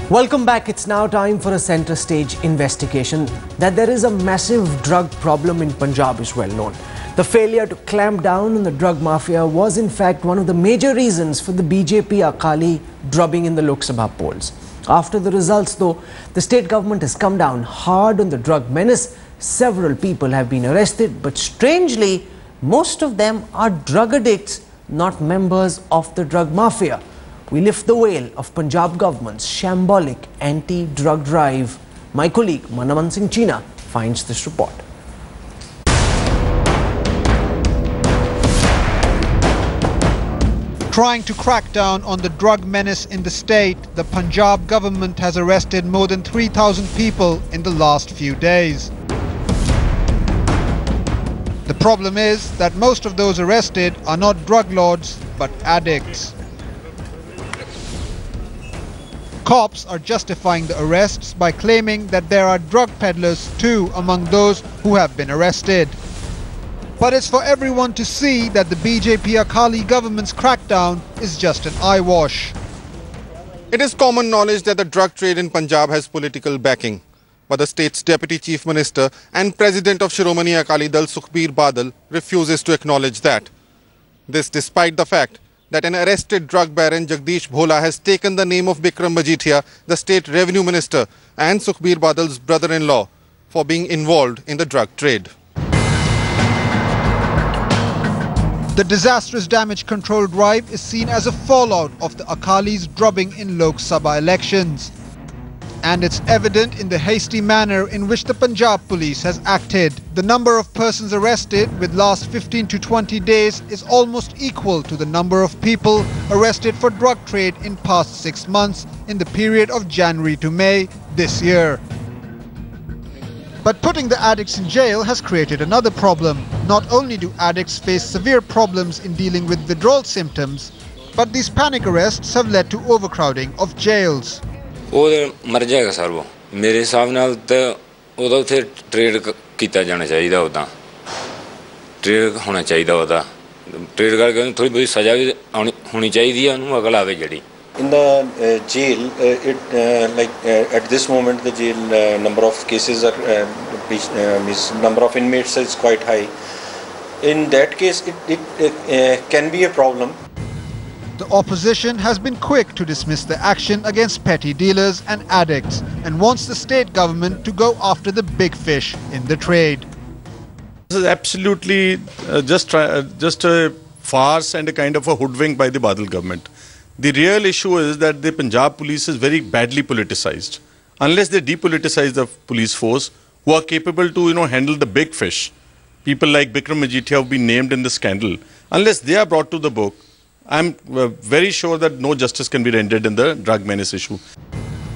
Welcome back. It's now time for a centre stage investigation. That there is a massive drug problem in Punjab is well known. The failure to clamp down on the drug mafia was in fact one of the major reasons for the BJP Akali drubbing in the Lok Sabha polls. After the results though, the state government has come down hard on the drug menace. Several people have been arrested, but strangely, most of them are drug addicts, not members of the drug mafia. We lift the veil of Punjab government's shambolic anti-drug drive. My colleague Manaman Singh China finds this report. Trying to crack down on the drug menace in the state, the Punjab government has arrested more than 3,000 people in the last few days. The problem is that most of those arrested are not drug lords but addicts. Cops are justifying the arrests by claiming that there are drug peddlers too among those who have been arrested. But it's for everyone to see that the BJP Akali government's crackdown is just an eyewash. It is common knowledge that the drug trade in Punjab has political backing. But the state's Deputy Chief Minister and President of Shiromani Akali Dal, Sukhbir Badal, refuses to acknowledge that. This despite the fact that an arrested drug baron Jagdish Bhola has taken the name of Bikram Majithia, the state revenue minister and Sukhbir Badal's brother-in-law, for being involved in the drug trade. The disastrous damage control drive is seen as a fallout of the Akalis' drubbing in Lok Sabha elections. And it's evident in the hasty manner in which the Punjab police has acted. The number of persons arrested with last 15 to 20 days is almost equal to the number of people arrested for drug trade in past 6 months in the period of January to May this year. But putting the addicts in jail has created another problem. Not only do addicts face severe problems in dealing with withdrawal symptoms, but these panic arrests have led to overcrowding of jails. वो मर जाएगा sir वो मेरे हिसाब नाल तो उधर थे ट्रेड किया जाना चाहिए उदा ट्रेड होना चाहिए उदा ट्रेड करके थोड़ी बहुत सजा भी होनी चाहिए उन्होंने अगल आवे जड़ी In the jail, at this moment the jail number of cases are number of inmates is quite high. In that case, it can be a problem. The opposition has been quick to dismiss the action against petty dealers and addicts and wants the state government to go after the big fish in the trade. This is absolutely just a farce and a kind of a hoodwink by the Badal government. The real issue is that the Punjab police is very badly politicized. Unless they depoliticize the police force, who are capable to handle the big fish, people like Bikram Majithia have been named in the scandal, unless they are brought to the book, I'm very sure that no justice can be rendered in the drug menace issue.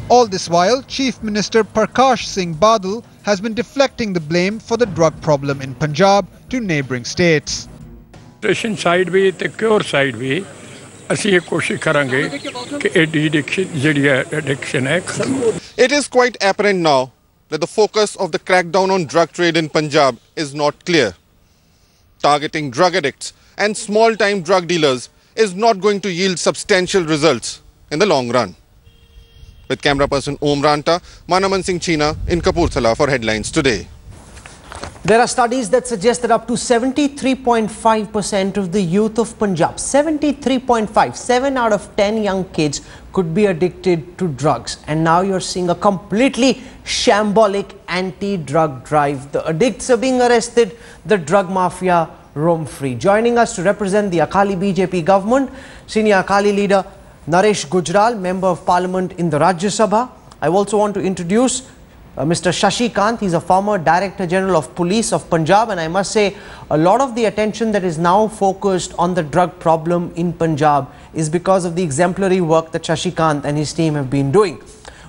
All this while, Chief Minister Prakash Singh Badal has been deflecting the blame for the drug problem in Punjab to neighbouring states. Patient side भी ते cure side भी ਅਸੀਂ ਇਹ ਕੋਸ਼ਿਸ਼ ਕਰਾਂਗੇ ਕਿ addiction ਹੈ ਖਤਮ. It is quite apparent now that the focus of the crackdown on drug trade in Punjab is not clear. Targeting drug addicts and small-time drug dealers is not going to yield substantial results in the long run. With camera person Om Ranta, Manaman Singh China in Kapurthala for Headlines Today. There are studies that suggest that up to 73.5% of the youth of Punjab, 73.5, 7 out of 10 young kids could be addicted to drugs. And now you're seeing a completely shambolic anti-drug drive. The addicts are being arrested, the drug mafia roam free. Joining us to represent the Akali BJP government, Senior Akali leader Naresh Gujral, Member of Parliament in the Rajya Sabha. I also want to introduce Mr. Shashi Kant. He's a former Director General of Police of Punjab, and I must say a lot of the attention that is now focused on the drug problem in Punjab is because of the exemplary work that Shashi Kant and his team have been doing.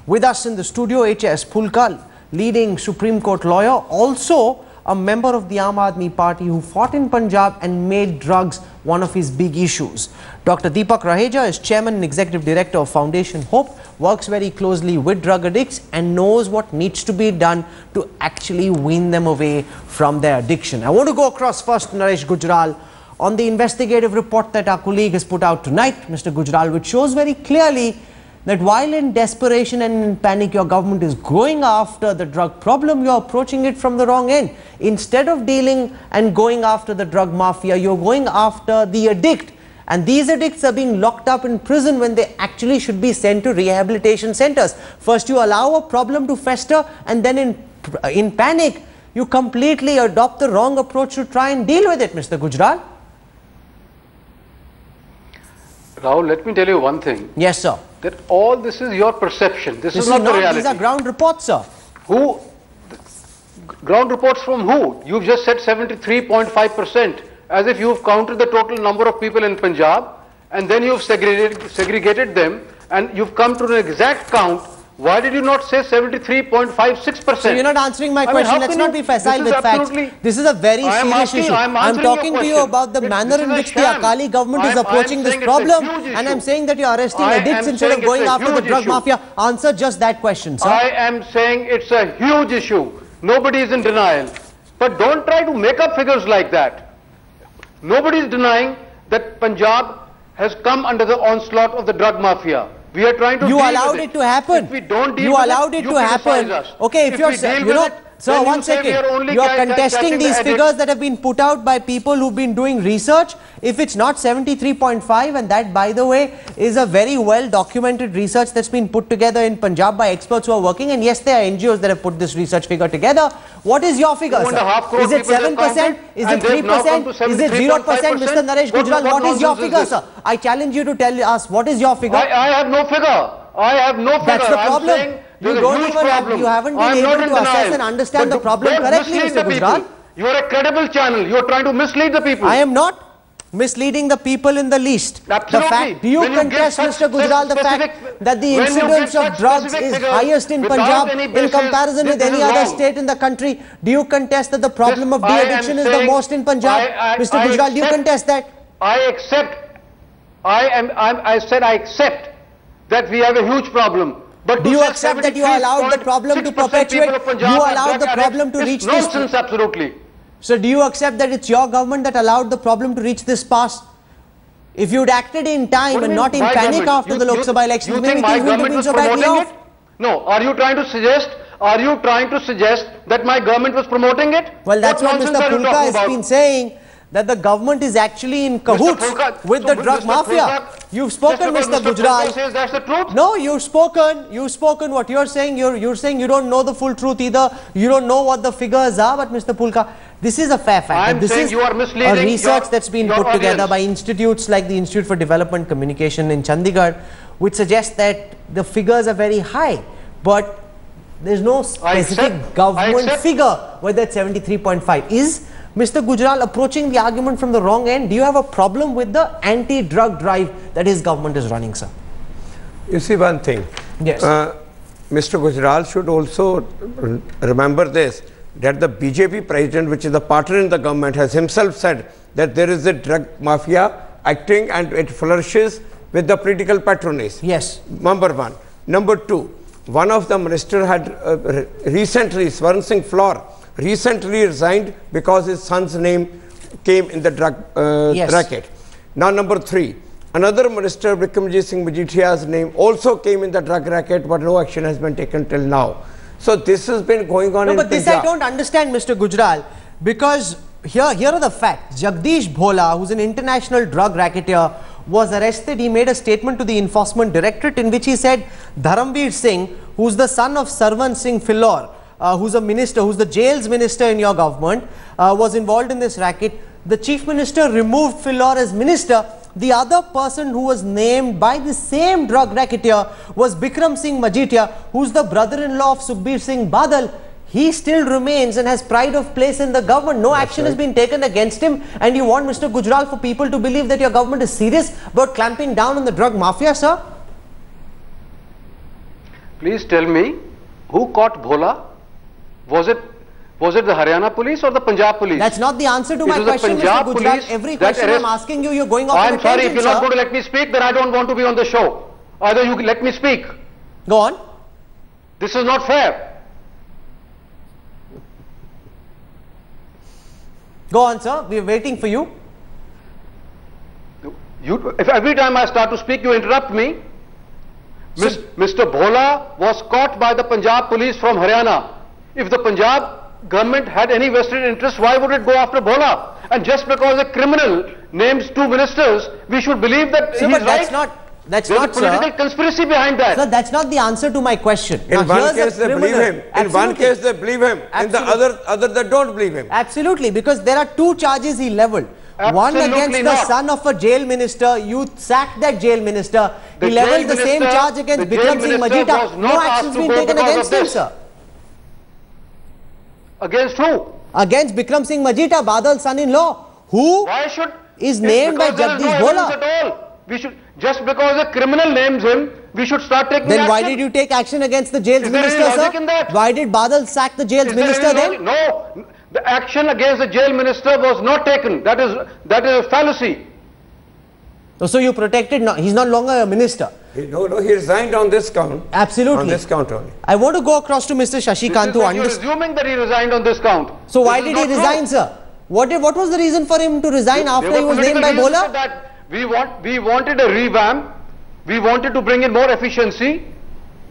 With us in the studio, H.S. Phulkar, leading Supreme Court lawyer, also a member of the Aam Aadmi Party who fought in Punjab and made drugs one of his big issues. Dr. Deepak Raheja is Chairman and Executive Director of Foundation Hope, works very closely with drug addicts and knows what needs to be done to actually wean them away from their addiction. I want to go across first to Naresh Gujral on the investigative report that our colleague has put out tonight, Mr. Gujral, which shows very clearly that while in desperation and in panic your government is going after the drug problem, you're approaching it from the wrong end. Instead of dealing and going after the drug mafia, you're going after the addict. And these addicts are being locked up in prison when they actually should be sent to rehabilitation centers. First you allow a problem to fester, and then in panic you completely adopt the wrong approach to try and deal with it, Mr. Gujral. Rahul, let me tell you one thing. Yes, sir. That all this is your perception. This is not the reality. These are ground reports, sir. Who? Ground reports from who? You've just said 73.5%, as if you've counted the total number of people in Punjab, and then you've segregated them, and you've come to an exact count. Why did you not say 73.56%? So you're not answering my question. Let's not be facile with facts. This is a very serious issue. I'm talking to you about the manner in which the Akali government is approaching this problem, and I'm saying that you're arresting addicts instead of going after the drug mafia. Answer just that question, sir. I am saying it's a huge issue. Nobody is in denial. But don't try to make up figures like that. Nobody is denying that Punjab has come under the onslaught of the drug mafia. We are trying to deal with it. You allowed it to happen. If we don't deal you with allowed it to happen. Us. Okay, if you're, you know, sir, one second. You are contesting these figures that have been put out by people who've been doing research. If it's not 73.5, and that, by the way, is a very well documented research that's been put together in Punjab by experts who are working, and yes, there are NGOs that have put this research figure together. What is your figure, sir? Is it 7%? Is it 3%? Is it 0%? Mr. Naresh Gujral, what is your figure, sir? I challenge you to tell us what is your figure. I have no figure. I have no figure. That's the problem. You don't even have, you haven't been able to assess and understand the problem correctly, Mr. Gujral. You are a credible channel. You are trying to mislead the people. I am not misleading the people in the least. Absolutely. The fact, do you contest, Mr. Gujral, the fact that the incidence of drugs is highest in Punjab in comparison with any other state in the country? Do you contest that the problem of de-addiction is the most in Punjab? Mr. Gujral, do you contest that? I accept. I said I accept that we have a huge problem. But do you accept that you allowed the problem to perpetuate? You allowed the problem to reach this? Nonsense, absolutely. So do you accept that it's your government that allowed the problem to reach this pass? If you'd acted in time and not in panic after the Lok Sabha elections, maybe things wouldn't have been so badly off. No, are you trying to suggest that my government was promoting it? Well, that's what Mr. Pulka has been saying, that the government is actually in cahoots with the drug mafia. You've spoken, Mr. Gujral. Says that's the truth? No, you've spoken what you're saying. You're saying you don't know the full truth either. You don't know what the figures are. But Mr. Pulka, this is a fair fact. This is a research that's been put together by institutes like the Institute for Development Communication in Chandigarh, which suggests that the figures are very high. But there's no specific government figure whether it's 73.5. Is Mr. Gujral approaching the argument from the wrong end? Do you have a problem with the anti-drug drive that his government is running, sir? You see one thing. Yes. Mr. Gujral should also remember this, that the BJP president, which is the partner in the government, has himself said that there is a drug mafia acting and it flourishes with the political patronage. Yes. Number one. Number two, one of the minister had recently, Swaran Singh Floor, recently resigned because his son's name came in the drug racket. Now number three, another minister, Bikramjit Singh Majithia's name also came in the drug racket, but no action has been taken till now. So this has been going on in Punjab. But this I don't understand, Mr. Gujral, because here are the facts. Jagdish Bhola, who's an international drug racketeer, was arrested. He made a statement to the Enforcement Directorate in which he said Dharamveer Singh, who's the son of Sarwan Singh Philor, who's a minister, who's the jails minister in your government, was involved in this racket. The chief minister removed Philor as minister. The other person who was named by the same drug racketeer was Bikram Singh Majithia, who's the brother-in-law of Sukhbir Singh Badal. He still remains and has pride of place in the government. No action has been taken against him, and you want, Mr. Gujral, for people to believe that your government is serious about clamping down on the drug mafia, sir? Please tell me, who caught Bhola? Was it the Haryana police or the Punjab police? That's not the answer to my question, Mr. Gujral. Every question I'm asking you, you're going off on a tangent, I'm sorry, if you're not going to let me speak, then I don't want to be on the show. Either you let me speak. Go on. This is not fair. Go on, sir. We're waiting for you. If every time I start to speak, you interrupt me. Mr. Bhola was caught by the Punjab police from Haryana. If the Punjab government had any vested interest, why would it go after Bhola? And just because a criminal names 2 ministers, we should believe that he's right. There's a political conspiracy behind that. Sir, that's not the answer to my question. In one case they believe him. In one case they believe him. In the other they don't believe him. Absolutely, because there are 2 charges he levelled. One against the son of a jail minister. You sacked that jail minister. He levelled the same charge against Bikram Singh Majita. No action's been taken against him, sir. Against who? Against Bikram Singh Majita, Badal's son-in-law, who is named by Jagdish Bhola. We should, just because a criminal names him, we should start taking action. Then why did you take action against the jail's minister, sir? Why did Badal sack the jail's minister then? No, the action against the jail minister was not taken. That is a fallacy. So you protected, he's no longer a minister. No, he resigned on this count. Absolutely. On this count only. I want to go across to Mr. Shashikant to understand. You're assuming that he resigned on this count. So why did he resign, sir? What was the reason for him to resign after he was named by Bhola? We wanted a revamp. We wanted to bring in more efficiency.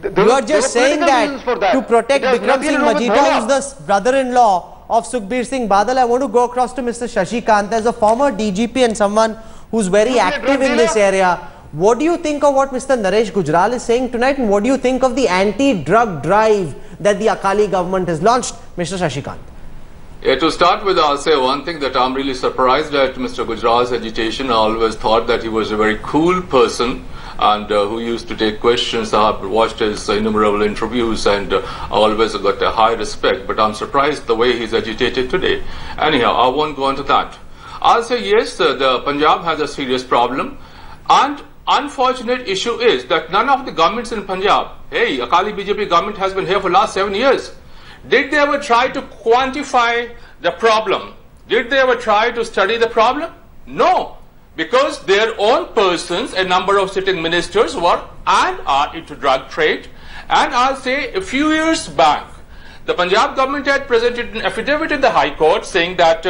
You are just saying that to protect Bikram Singh Majita, who's the brother-in-law of Sukhbir Singh Badal. I want to go across to Mr. Shashikant as a former DGP and someone who's very active in this area. What do you think of what Mr. Naresh Gujral is saying tonight, and what do you think of the anti-drug drive that the Akali government has launched? Mr. Shashikant. Yeah, to start with, I'll say one thing that I'm really surprised at Mr. Gujral's agitation. I always thought that he was a very cool person and who used to take questions. I've watched his innumerable interviews and I always got a high respect, but I'm surprised the way he's agitated today. Anyhow, I won't go into that. I'll say yes, the Punjab has a serious problem, and unfortunate issue is that none of the governments in Punjab, Akali BJP government has been here for the last 7 years. Did they ever try to quantify the problem? Did they ever try to study the problem? No, because their own persons, a number of sitting ministers were and are into drug trade. And I'll say a few years back, the Punjab government had presented an affidavit in the High Court saying that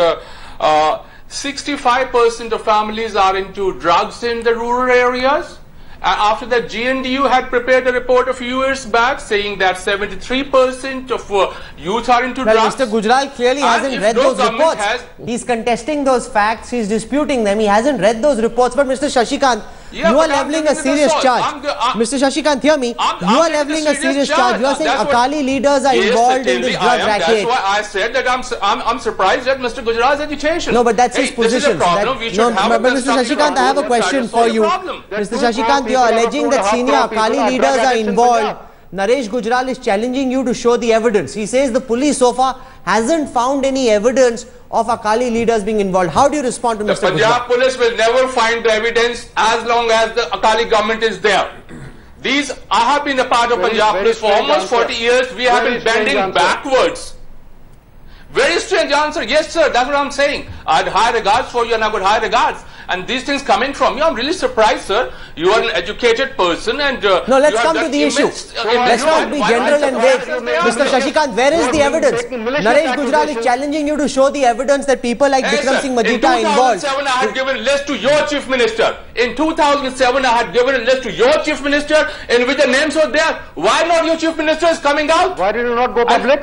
65% of families are into drugs in the rural areas. And after that, GNDU had prepared a report a few years back saying that 73% of youth are into drugs. Mr. Gujral clearly hasn't read those reports. He's contesting those facts, he's disputing them, he hasn't read those reports. But Mr. Shashikant, you are levelling a serious charge. Mr. Shashikant, hear me. You are levelling a serious charge. You are saying Akali leaders are involved in this drug racket. That's why I said that I'm surprised at Mr. Gujral's agitation. No, but that's his position. But Mr. Shashikant, I have a question for you. Mr. Shashikant, you are alleging that senior Akali leaders are involved. Naresh Gujral is challenging you to show the evidence. He says the police so far hasn't found any evidence of Akali leaders being involved. How do you respond to Mr. Gujral? The Punjab police will never find the evidence as long as the Akali government is there. I have been a part of Punjab police for almost 40 years. We have been bending backwards. Very strange answer. Yes, sir, that's what I'm saying. I had high regards for you and I got high regards. And these things coming from you, I'm really surprised, sir. You are an educated person and... no, let's come to the issue. Let's not be general and vague. Mr. Shashikant, where is the evidence? Naresh Gujral is challenging you to show the evidence that people like Bikram Singh Majita are involved. In 2007, I had given a list to your chief minister. In 2007, I had given a list to your chief minister in which the names were there. Why not your chief minister is coming out? Why did you not go public?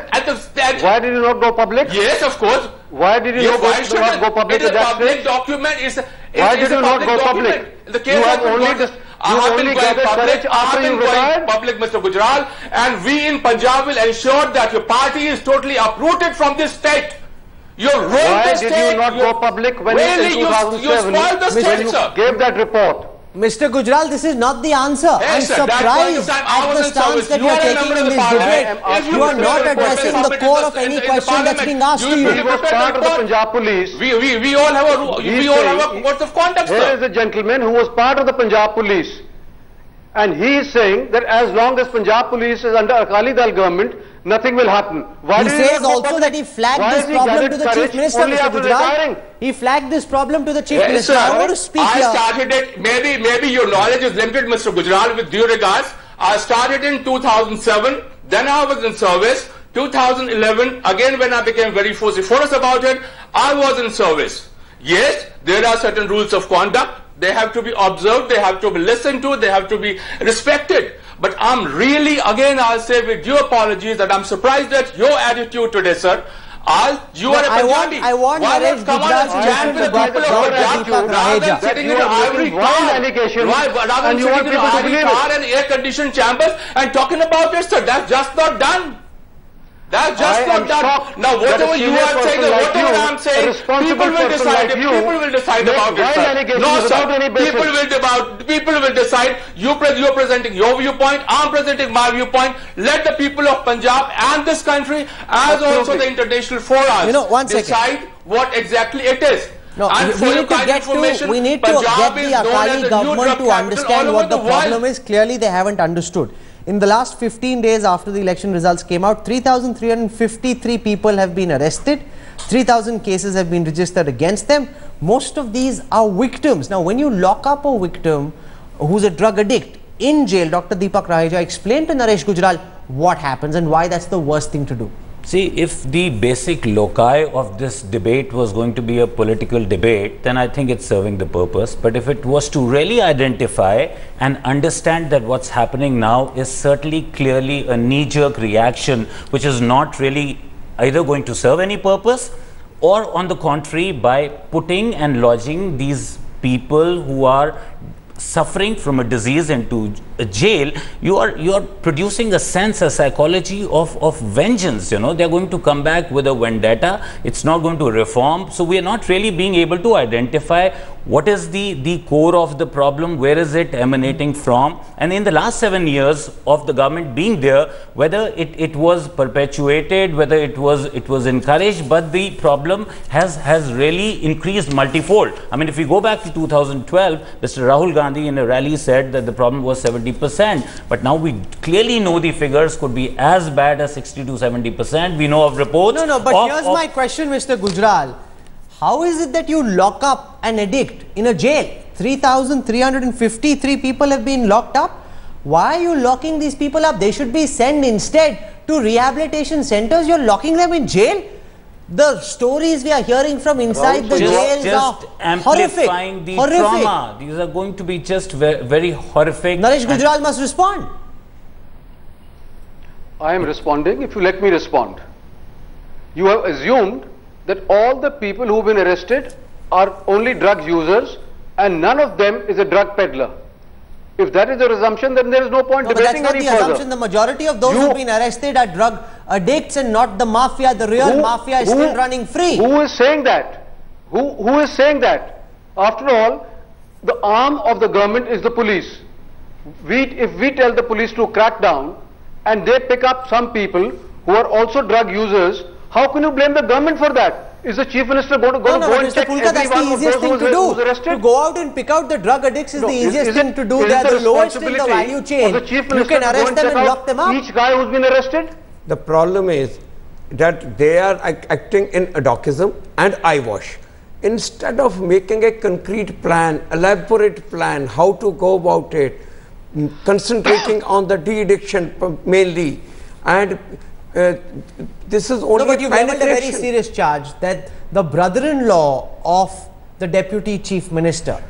Why did you not go public? Yes, of course. Why did you not go public? It is a public document. Why did you not go public? The case has been going public, Mr. Gujral, and we in Punjab will ensure that your party is totally uprooted from this state. You ruined the state. Why did you not go public when in 2007 you spoiled the state, sir? Gave that report? Mr. Gujral, this is not the answer. I'm surprised at the stance that you are taking in this debate. You are not addressing the core of any question that's being asked to you. He was part of the Punjab police. We all have a course of conduct, sir. There is a gentleman who was part of the Punjab police. And he is saying that as long as Punjab police is under Akali Dal government, nothing will happen. He says also that he flagged this problem to the Chief Minister, Mr. Gujral. He flagged this problem to the Chief Minister. I want to speak here. I started it, maybe your knowledge is limited, Mr. Gujral, with due regards. I started in 2007, then I was in service. 2011, again when I became very vociferous about it, I was in service. Yes, there are certain rules of conduct. They have to be observed, they have to be listened to, they have to be respected. But I'm really, again, I'll say with due apologies that I'm surprised at your attitude today, sir. You are a Punjabi. I want Why not come on and stand with the people of Punjab rather than sitting in an ivory car and air-conditioned chambers and talking about it, sir? That's just not done. That's just not done. Now, whatever you are saying, whatever I'm saying, people will decide. People will decide about it, sir. No, sir. People will decide. You're presenting your viewpoint. I'm presenting my viewpoint. Let the people of Punjab and this country, as also the international forums, decide what exactly it is. No, we need to get the Akali government to understand what the problem is. Clearly, they haven't understood. In the last 15 days after the election results came out, 3,353 people have been arrested. 3,000 cases have been registered against them. Most of these are victims. Now, when you lock up a victim who's a drug addict in jail, Dr. Deepak Raheja explained to Naresh Gujral what happens and why that's the worst thing to do. See, if the basic loci of this debate was going to be a political debate, then I think it's serving the purpose. But if it was to really identify and understand that what's happening now is certainly clearly a knee-jerk reaction, which is not really either going to serve any purpose, or on the contrary, by putting and lodging these people who are suffering from a disease into a jail, you are producing a sense, a psychology of vengeance. You know, they're going to come back with a vendetta. It's not going to reform. So we are not really being able to identify what is the core of the problem, where is it emanating from. And in the last 7 years of the government being there, whether it was perpetuated, whether it was encouraged, but the problem has really increased multifold. I mean, if we go back to 2012, Mr. Rahul Gandhi in a rally said that the problem was 70%, but now we clearly know the figures could be as bad as 60 to 70%. We know of reports. No, but here's my question, Mr. Gujral. How is it that you lock up an addict in a jail? 3,353 people have been locked up. Why are you locking these people up? They should be sent instead to rehabilitation centers. You're locking them in jail. The stories we are hearing from inside the jails are amplifying the trauma. These are going to be just very horrific. Naresh Gujral must respond. I am responding. If you let me respond. You have assumed that all the people who have been arrested are only drug users and none of them is a drug peddler. If that is the assumption, then there is no point debating any further. That's not the assumption. The majority of those who have been arrested are drug addicts and not the mafia. The real mafia is still running free. Who is saying that? Who is saying that? After all, the arm of the government is the police. If we tell the police to crack down and they pick up some people who are also drug users, how can you blame the government for that? Is the Chief Minister going to go and check everyone that's the easiest thing to do. To go out and pick out the drug addicts is the easiest thing to do. They are the lowest in the value chain. You can arrest them and lock them up. Each guy who's been arrested? The problem is that they are acting in adochism and eyewash. Instead of making a concrete plan, elaborate plan, how to go about it, concentrating on the de-addiction mainly, and this is only but you leveled a very serious charge that the brother-in-law of the Deputy Chief Minister,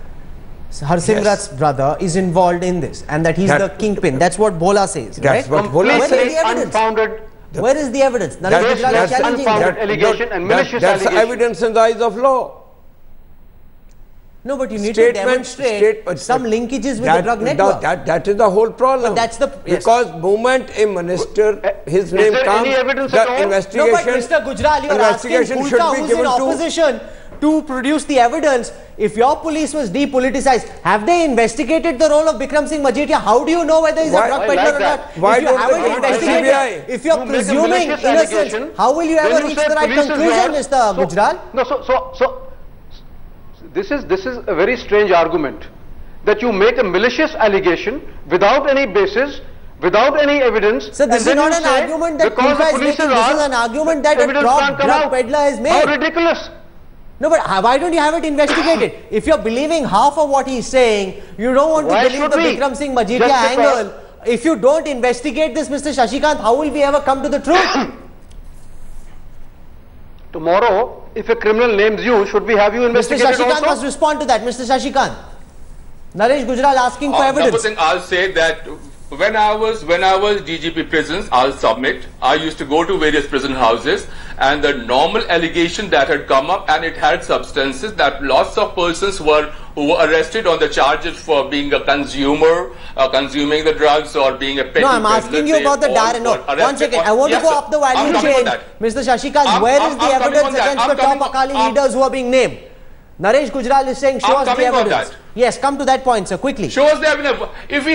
Harsimrat's brother, is involved in this and that he's the kingpin. That's what Bhola says, that's right? What Bhola says. Unfounded. Where is the evidence? That's unfounded allegation and malicious allegation. That's evidence in the eyes of law. No, but you need to demonstrate some linkages with the drug network. That is the whole problem. But that's the because moment a minister, his name comes, the investigation. No, but Mr. Gujral, you are asking Kulka, who's in opposition, to produce the evidence. If your police was depoliticized, have they investigated the role of Bikram Singh Majetiya? How do you know whether he's a drug peddler or not? Why if you haven't investigated, if you're presuming innocence, how will you ever reach the right conclusion, Mr. Gujral? No, This is a very strange argument that you make a malicious allegation without any basis, without any evidence. So this is not an argument that Kulka is making. This is an argument that a drug peddler has made. How ridiculous! No, but why don't you have it investigated? If you're believing half of what he's saying, you don't want to believe the Bikram Singh Majetiya angle. If you don't investigate this, Mr. Shashikant, how will we ever come to the truth? Tomorrow, if a criminal names you, should we have you investigated also? Mr. Shashikant must respond to that. Mr. Shashikant. Naresh Gujral asking for evidence. I'll say that when I was DGP prisons, I'll submit, I used to go to various prison houses, and the normal allegation that had come up, and it had substances, that lots of persons who were arrested on the charges for being a consumer, consuming the drugs, or being a petty. No, I'm asking you about the direct. No, one second. I want to go up the value chain. Mr. Shashikant, where is the evidence against the top Akali leaders who are being named? Naresh Gujral is saying, show us the evidence. Yes, come to that point, sir, quickly. Show us the evidence. If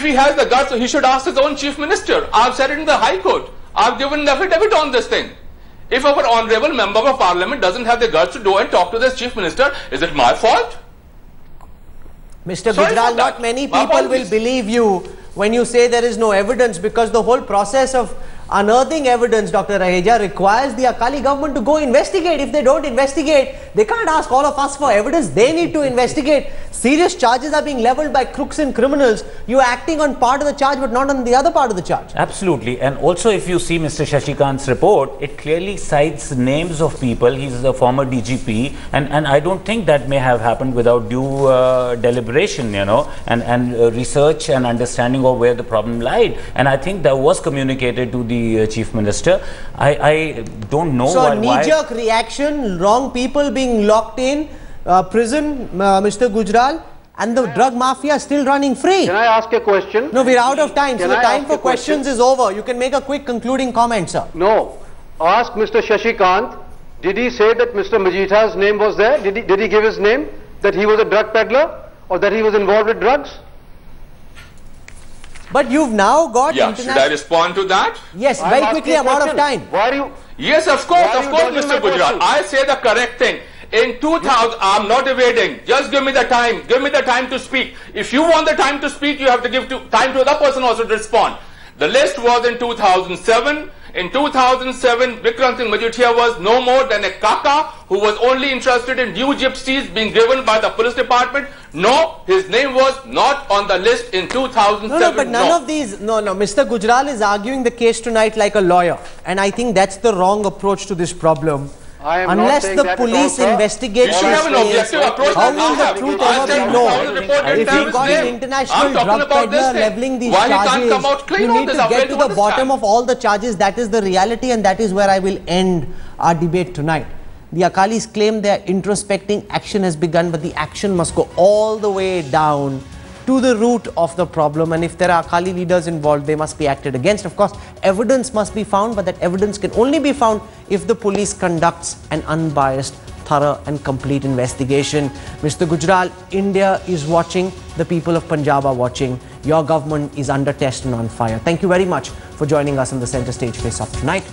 he has the guts, he should ask his own chief minister. I've said it in the High Court. I've given the affidavit on this thing. If our honourable member of parliament doesn't have the guts to go and talk to this chief minister, is it my fault? Mr. Gujral, not many people will believe you when you say there is no evidence, because the whole process of unearthing evidence, Dr. Raheja, requires the Akali government to go investigate. If they don't investigate, they can't ask all of us for evidence. They need to investigate. Serious charges are being leveled by crooks and criminals. You are acting on part of the charge but not on the other part of the charge. Absolutely. And also, if you see Mr. Shashikant's report, it clearly cites names of people. He's a former DGP, and I don't think that may have happened without due deliberation, you know, and research and understanding of where the problem lied. And I think that was communicated to the Chief Minister. I don't know why. So knee-jerk reaction, wrong people being locked in prison, Mr. Gujral, and the drug mafia still running free. Can I ask a question? No, we're out of time. So the time for questions is over. You can make a quick concluding comment, sir. No. Ask Mr. Shashikant, did he say that Mr. Majitha's name was there? Did he give his name? That he was a drug peddler? Or that he was involved with drugs? But you've now got international... Should I respond to that? Yes, very quickly, I'm out of time. Why are you... Yes, of course, Mr. Gujral. I say the correct thing. In 2000, I'm not evading. Just give me the time. Give me the time to speak. If you want the time to speak, you have to give time to the other person also to respond. The list was in 2007. In 2007, Vikram Singh Majithia was no more than a kaka who was only interested in new gypsies being given by the police department. No, his name was not on the list in 2007. No, but none of these... No, Mr. Gujral is arguing the case tonight like a lawyer. And I think that's the wrong approach to this problem. Unless the police investigation fails, how will the truth ever be known? If you've got an international drug peddler leveling these charges, you need to get to the bottom of all the charges. That is the reality, and that is where I will end our debate tonight. The Akalis claim their introspecting action has begun, but the action must go all the way down to the root of the problem, and if there are Akali leaders involved, they must be acted against. Of course, evidence must be found, but that evidence can only be found if the police conducts an unbiased, thorough and complete investigation. Mr. Gujral, India is watching, the people of Punjab are watching. Your government is under test and on fire. Thank you very much for joining us on the Centre Stage Face Off tonight.